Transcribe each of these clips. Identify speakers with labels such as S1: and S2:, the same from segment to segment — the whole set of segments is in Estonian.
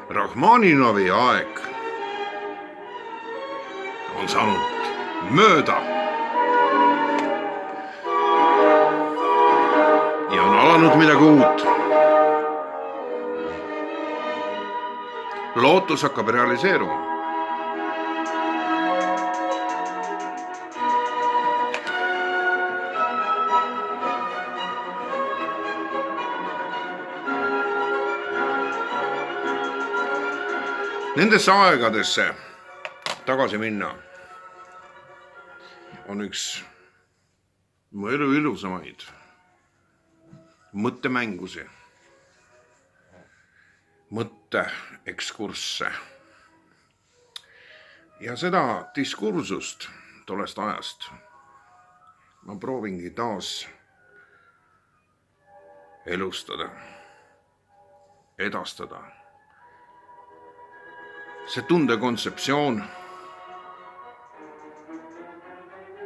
S1: Rahmaninovi aeg on saanud mööda ja on alanud midagi uut. Lootus hakkab realiseeruma. Nendesse aegadesse tagasi minna on üks mu elu ilusamaid mõttemängusi, mõtteekskursse. Ja seda diskursust tollest ajast ma proovingi taas elustada, edastada. See tundekontseptsioon,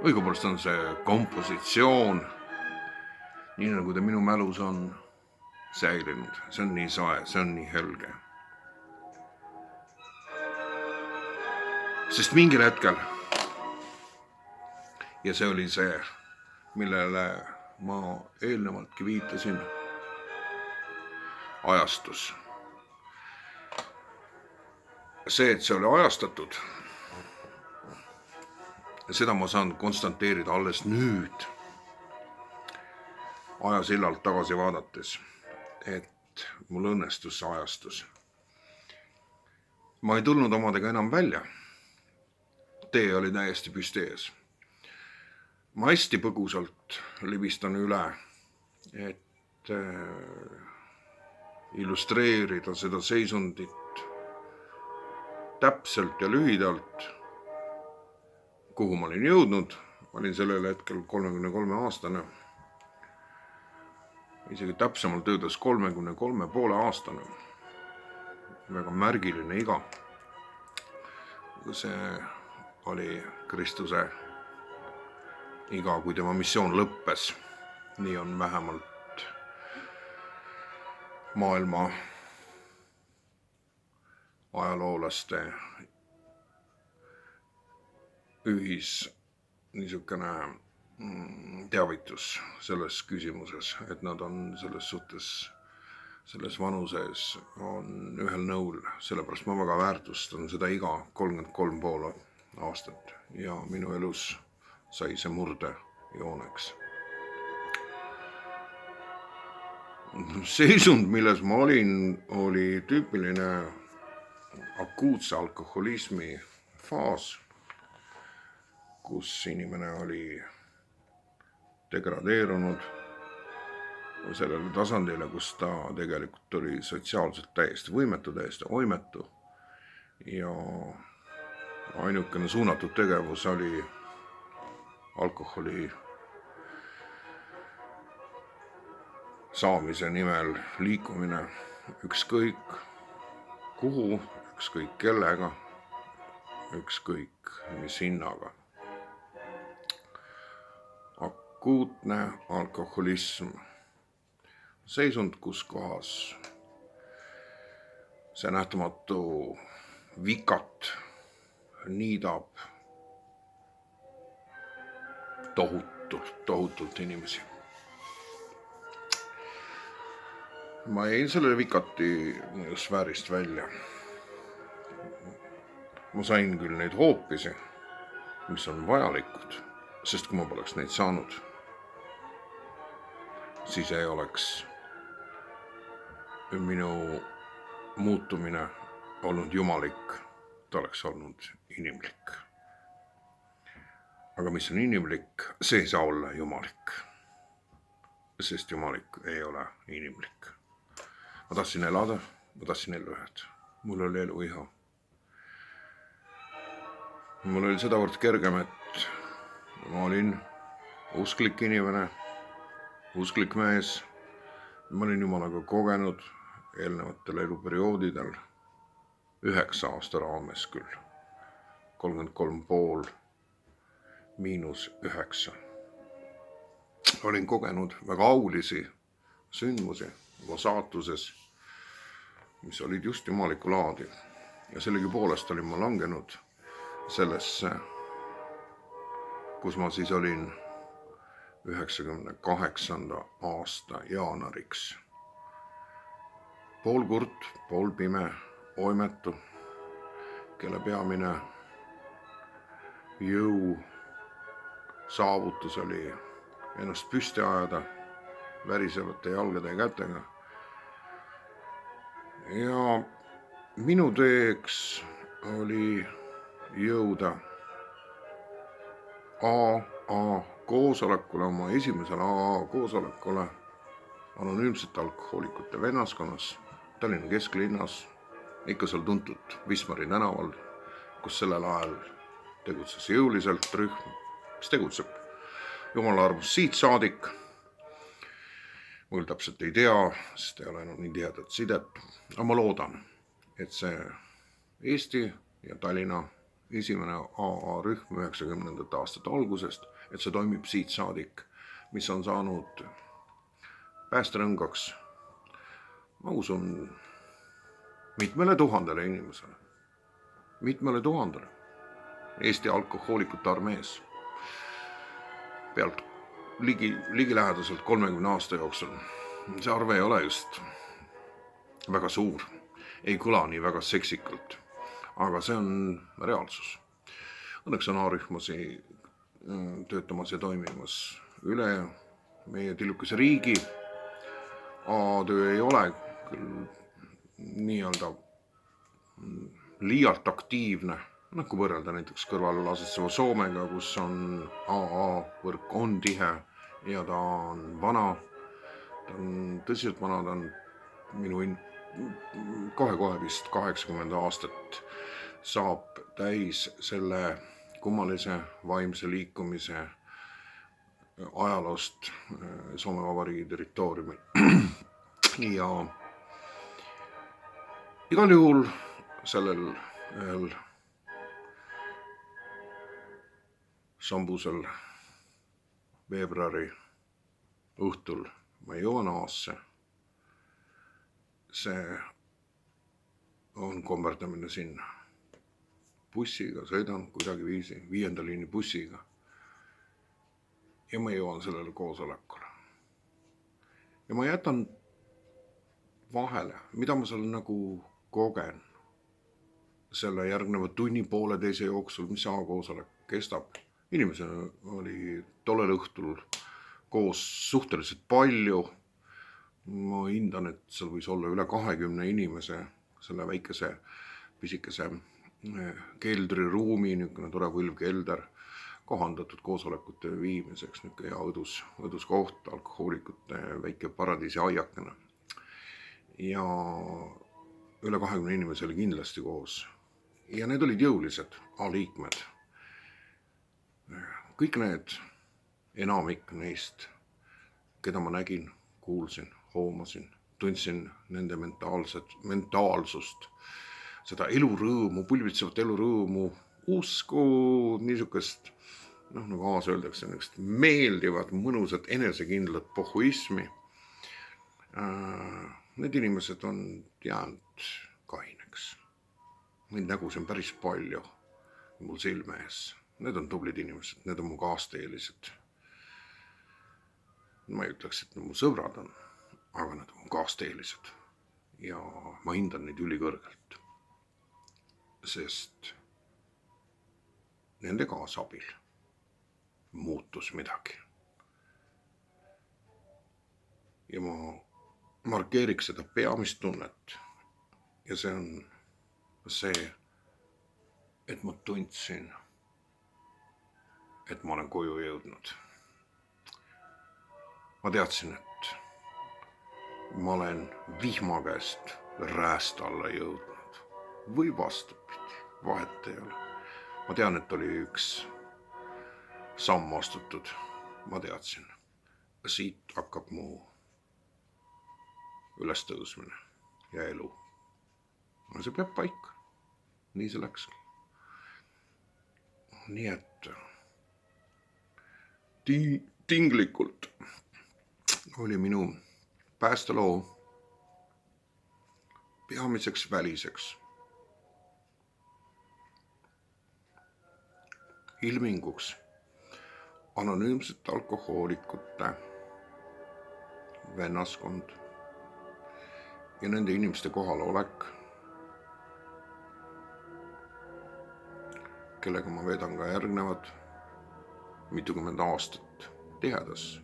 S1: õigupoolest on see kompositsioon, nii nagu ta minu mälus on säilinud. See on nii sae, see on nii helge. Sest mingil hetkel, ja see oli see, millele ma eelnevaltki viitasin, ajastus. See, et see oli ajastatud, seda ma saan konstanteerida alles nüüd, ajasillalt tagasi vaadates, et mul õnnestus see ajastus. Ma ei tulnud omadega enam välja. Tee oli täiesti püsti ees. Ma hästi põgusalt libistan üle, et illustreerida seda seisundit täpselt ja lühidalt, kuhu ma olin jõudnud. Ma olin sellel hetkel 33-aastane, isegi täpsemalt öeldes 33,5 aastane. Väga märgiline iga. See oli Kristuse iga, kui tema missioon lõppes. Nii on vähemalt maailma ajaloolaste niisugune teavitus selles küsimuses, et nad on selles suhtes, selles vanuses on ühel nõul. Sellepärast ma väga väärtustan seda iga 33,5 aastat ja minu elus sai see murde jooneks. Seisund, milles ma olin, oli tüüpiline akuutse alkoholismi faas, kus inimene oli degradeerunud sellele tasandile, kus ta tegelikult oli sotsiaalselt täiesti võimetu, täiesti oimetu ja ainukene suunatud tegevus oli alkoholi saamise nimel liikumine ükskõik kuhu, ükskõik kellega, ükskõik mis hinnaga. Akuutne alkoholism. Seisund, kus kohas see nähtamatu vikat niidab tohutult inimesi. Ma jäin selle vikati sfäärist välja. Ma sain küll neid hoopisi, mis on vajalikud, sest kui ma poleks neid saanud, siis ei oleks minu muutumine olnud jumalik, ta oleks olnud inimlik. Aga mis on inimlik, see ei saa olla jumalik, sest jumalik ei ole inimlik. Ma tahtsin elada, ma tahtsin ellu jääda. Mul oli elu iha. Mul oli sedavõrd kergem, et ma olin usklik inimene, usklik mees. Ma olin Jumalaga kogenud eelnevatel eluperioodidel 9 aasta raames küll. 33,5 -9. Olin kogenud väga aulisi sündmusi oma saatuses. mis olid just jumalikku laadi. Ja sellegipoolest olin ma langenud sellesse, kus ma siis olin 98. aasta jaanuariks. Pool kurt, pool pime, oimetu, kelle peamine jõu saavutus oli ennast püsti ajada värisevate jalgade ja kätega. Ja minu teeks oli jõuda AA koosolekule, oma esimesele AA koosolekule anonüümsete alkohoolikute vennaskonnas Tallinna kesklinnas, ikka seal tuntud Wismari tänaval, kus sellel ajal tegutses jõuliselt rühm, mis tegutseb jumala arvus siit saadik. Mul täpselt ei tea, sest ei ole enam nii tihedat sidet, aga ma loodan, et see Eesti ja Tallinna esimene AA rühm 90. aastate algusest, et see toimib siit saadik, mis on saanud päästerõngaks, ma usun, mitmele tuhandele inimesele, Eesti alkohoolikute armees pealt ligilähedaselt 30 aasta jooksul. See arve ei ole just väga suur, ei kõla nii väga seksikalt, aga see on reaalsus. Õnneks on A-rühmasi töötamas ja toimimas üle meie tillukese riigi. A-töö ei ole küll nii-öelda liialt aktiivne, kui võrrelda näiteks kõrval asetseva Soomega, kus on AA-võrk on tihe ja ta on vana, ta on tõsiselt vana, ta on minu kohe vist 80 aastat saab täis selle kummalise vaimse liikumise ajaloost Soome Vabariigi territooriumil. Ja igal juhul sellel ühel sambusel veebruari õhtul ma jõuan A-sse. See on kommerdamine sinna. Bussiga sõidan kuidagi viisi, 5. liini bussiga. Ja ma jõuan sellele koosolekule. Ja ma jätan vahele, mida ma seal nagu kogen selle järgneva tunni pooleteise jooksul, mis A-koosolek kestab. Inimesi oli tollel õhtul koos suhteliselt palju. Ma hindan, et seal võis olla üle 20 inimese selle väikese pisikese keldriruumi, niisugune tore võlvkelder, kohandatud koosolekute viimiseks, niisugune hea õdus koht, alkohoolikute väike paradiisi aiakene. Ja üle 20 inimese oli kindlasti koos. Ja need olid jõulised A-liikmed. Kõik need, enamik neist, keda ma nägin, kuulsin, hoomasin, tundsin nende mentaalsust, seda elurõõmu, pulbitsevat elurõõmu, usku, niisugust, nagu A-s öeldakse, meeldivat, mõnusat, enesekindlat pohhuismi. Need inimesed on jäänud kaineks. Neid nägusid on päris palju mul silme ees. Need on tublid inimesed, need on mu kaasteelised. Ma ei ütleks, et need mu sõbrad on, aga need on mu kaasteelised. Ja ma hindan neid ülikõrgelt, sest nende kaasabil muutus midagi. Ja ma markeeriks seda peamist tunnet. Ja see on see, et ma tundsin, et ma olen koju jõudnud. Ma teadsin, et ma olen vihma käest rääst alla jõudnud. Või vastupidi, vahet ei ole. Ma tean, et oli üks samm astutud. Ma teadsin, siit hakkab mu ülestõusmine ja elu. No see peab paika. Nii see läkski. Nii et tinglikult oli minu päästeloo peamiseks väliseks ilminguks anonüümsete alkohoolikute vennaskond ja nende inimeste kohalolek, kellega ma veedan ka järgnevad mitukümmend aastat tihedas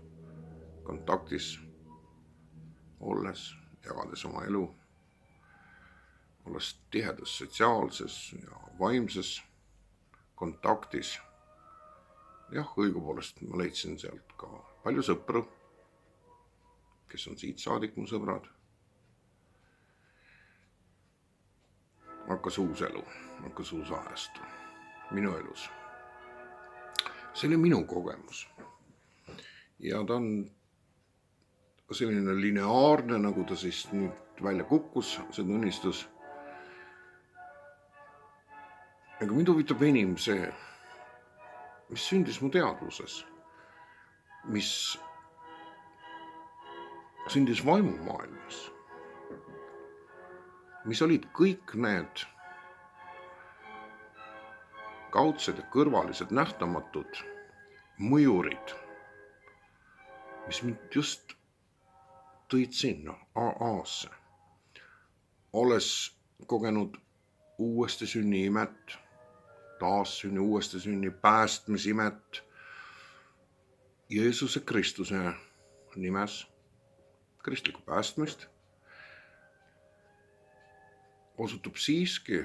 S1: kontaktis olles, jagades oma elu, olles tihedas sotsiaalses ja vaimses kontaktis. Jah, õigupoolest ma leidsin sealt ka palju sõpru, kes on siit saadik mu sõbrad. Hakkas uus elu, hakkas uus ajastu minu elus. See oli minu kogemus. Ja ta on selline lineaarne, nagu ta siis nüüd välja kukkus, see tunnistus. Aga mind huvitab enim see, mis sündis mu teadvuses, mis sündis vaimumaailmas, mis olid kõik need kaudsed ja kõrvalised nähtamatud mõjurid, mis mind just tõid sinna AA-sse, olles kogenud uuesti sünni imet, taassünni, uuesti sünni, päästmisimet Jeesuse Kristuse nimes, kristlikku päästmist, osutub siiski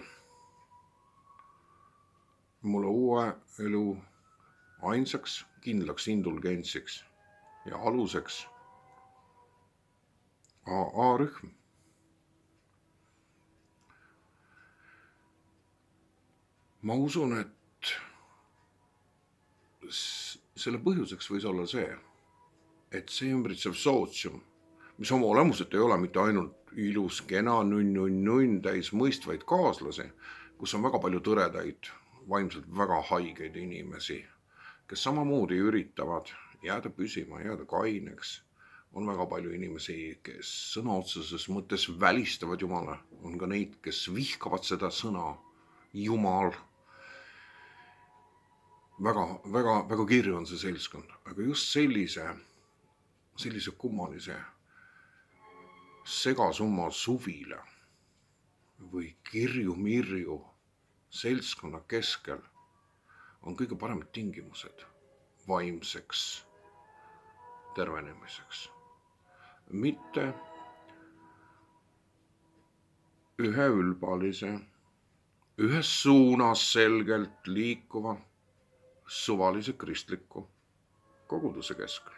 S1: mulle uue elu ainsaks kindlaks indulgentsiks ja aluseks AA-rühm. Ma usun, et selle põhjuseks võis olla see, et see ümbritsev sootsium, mis oma olemuselt ei ole mitte ainult ilus, kena, nunn, täis mõistvaid kaaslasi, kus on väga palju tõredaid, vaimselt väga haigeid inimesi, kes samamoodi üritavad jääda püsima, jääda kaineks. On väga palju inimesi, kes sõna otseses mõttes välistavad Jumala. On ka neid, kes vihkavad seda sõna Jumal. Väga kirju on see seltskond, aga just sellise kummalise segasumma suvila või kirju-mirju seltskonna keskel on kõige paremad tingimused vaimseks tervenemiseks. Mitte ühe ülbalise, ühes suunas selgelt liikuva suvalise kristliku koguduse keskel.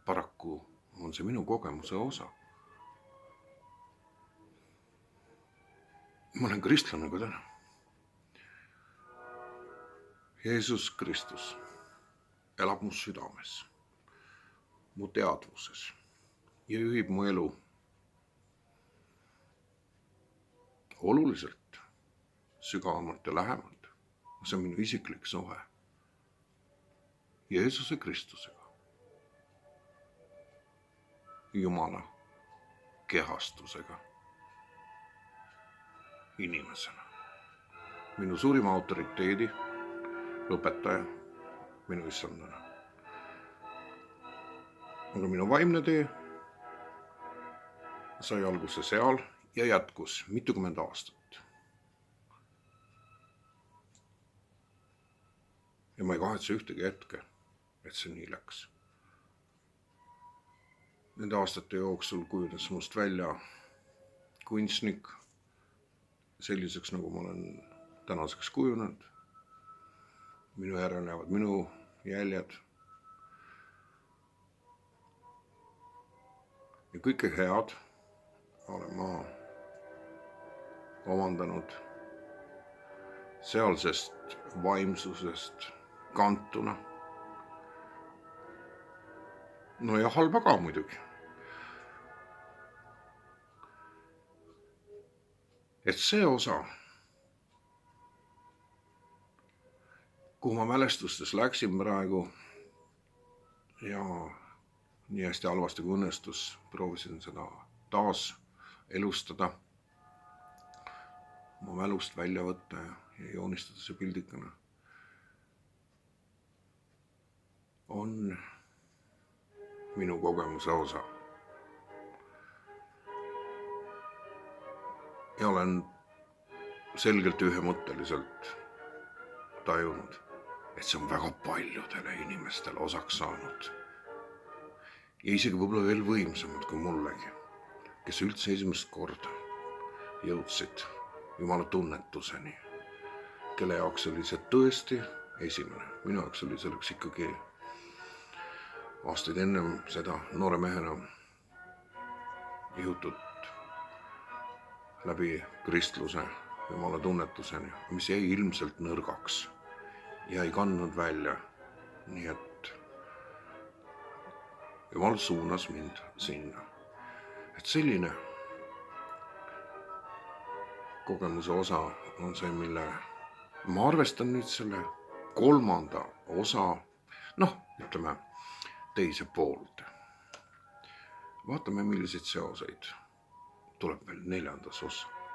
S1: Paraku on see minu kogemuse osa. Ma olen kristlane ka täna. Jeesus Kristus elab mu südames, mu teadvuses ja juhib mu elu oluliselt sügavamalt ja lähemalt. See on minu isiklik suhe Jeesuse Kristusega, Jumala kehastusega inimesena. Minu suurima autoriteedi, õpetaja, minu issandana. Aga minu vaimne tee sai alguse seal ja jätkus mitukümmend aastat. Ja ma ei kahetse ühtegi hetke, et see nii läks. Nende aastate jooksul kujunes must välja kunstnik selliseks, nagu ma olen tänaseks kujunenud. Minu järel jäävad minu jäljed. Ja kõike head olen ma omandanud sealsest vaimsusest kantuna. No ja halba ka muidugi. Et see osa, kuhu ma mälestustes läksin praegu ja nii hästi halvasti kui õnnestus, proovisin seda taas elustada, oma mälust välja võtta ja joonistada see pildikana, on minu kogemuse osa. Ja olen selgelt ühemõtteliselt tajunud, et see on väga paljudele inimestele osaks saanud. Ja isegi võib-olla veel võimsamad kui mullegi, kes üldse esimest korda jõudsid Jumala tunnetuseni, kelle jaoks oli see tõesti esimene. Minu jaoks oli selleks ikkagi aastaid ennem seda noore mehena ihutud läbi kristluse Jumala tunnetuseni, mis jäi ilmselt nõrgaks ja ei kandnud välja. Nii et Jumal suunas mind sinna. Et selline kogemuse osa on see, mille ma arvestan nüüd selle kolmanda osa, ütleme, teise poolde. Vaatame, milliseid seoseid tuleb veel neljandas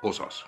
S1: osas.